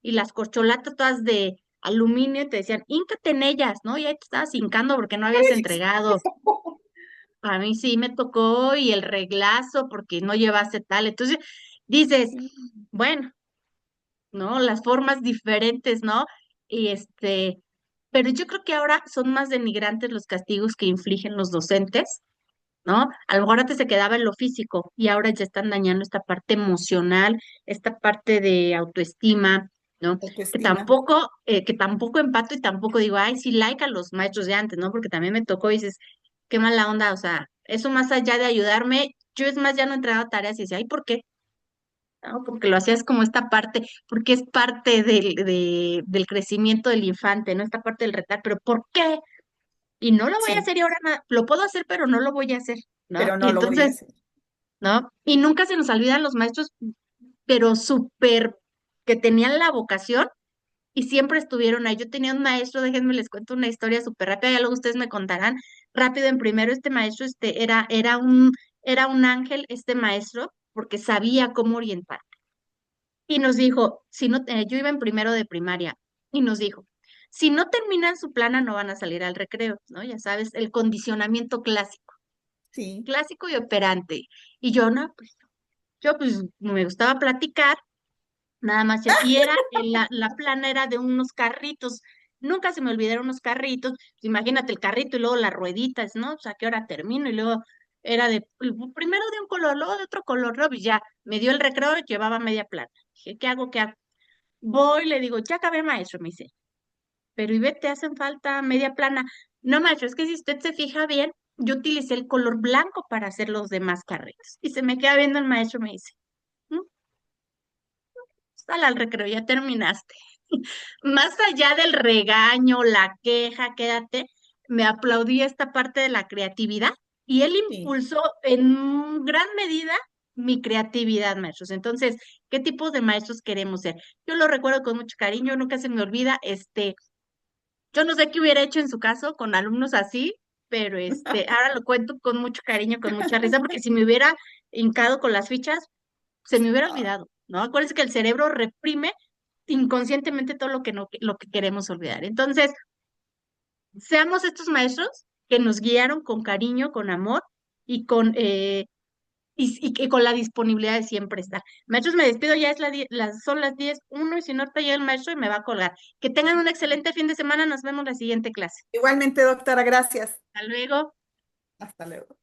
y las corcholatas todas de aluminio, te decían, híncate en ellas, ¿no? Y ahí te estabas hincando porque no habías entregado. A mí sí me tocó, y el reglazo porque no llevaste tal. Entonces, dices, bueno, ¿no? Las formas diferentes, ¿no? Y pero yo creo que ahora son más denigrantes los castigos que infligen los docentes, ¿no? A lo mejor antes se quedaba en lo físico y ahora ya están dañando esta parte emocional, esta parte de autoestima, ¿no? Autoestima. Que tampoco empato y tampoco digo, ay, sí, like a los maestros de antes, ¿no? Porque también me tocó y dices, qué mala onda, o sea, eso más allá de ayudarme, yo es más, ya no he entregado tareas y decía, ay, ¿por qué? ¿No? Porque lo hacías como esta parte, porque es parte del crecimiento del infante, ¿no? Esta parte del retar, pero ¿por qué? Y no lo voy a Sí, hacer y ahora nada, lo puedo hacer, pero no lo voy a hacer, ¿no? pero Y no lo voy a entonces, hacer. ¿no? Y nunca se nos olvidan los maestros, pero súper que tenían la vocación y siempre estuvieron ahí. Yo tenía un maestro, déjenme les cuento una historia súper rápida, ya luego ustedes me contarán rápido. En primero, este maestro, era un ángel, este maestro, porque sabía cómo orientar. Y nos dijo, si no, yo iba en primero de primaria, y nos dijo, si no terminan su plana no van a salir al recreo, ¿no? Ya sabes, el condicionamiento clásico, Sí. clásico y operante. Y yo, no, pues, yo pues me gustaba platicar, nada más, y era, la plana era de unos carritos, nunca se me olvidaron unos carritos, imagínate el carrito y luego las rueditas, ¿no? O sea, ¿a qué hora termino? Y luego era primero de un color, luego de otro color, ¿no? Y ya, me dio el recreo, llevaba media plana. Dije, ¿qué hago? ¿Qué hago? Voy, le digo, ya acabé, maestro, me dice, pero Ivette, te hacen falta media plana. No, maestro, es que si usted se fija bien, yo utilicé el color blanco para hacer los demás carritos. Y se me queda viendo el maestro, me dice, "¿Mm? Sal al recreo, ya terminaste". Más allá del regaño, la queja, quédate, me aplaudí esta parte de la creatividad y él Sí. impulsó en gran medida mi creatividad, maestros. Entonces, ¿qué tipo de maestros queremos ser? Yo lo recuerdo con mucho cariño, nunca se me olvida, yo no sé qué hubiera hecho en su caso con alumnos así, pero ahora lo cuento con mucho cariño, con mucha risa, porque si me hubiera hincado con las fichas, se me hubiera olvidado, ¿no? Acuérdense que el cerebro reprime inconscientemente todo lo que no, lo que queremos olvidar. Entonces, seamos estos maestros que nos guiaron con cariño, con amor y y que con la disponibilidad de siempre estar. Maestros, me despido, ya son las 10:01 y si no está ya el maestro y me va a colgar. Que tengan un excelente fin de semana, nos vemos en la siguiente clase. Igualmente, doctora, gracias. Hasta luego. Hasta luego.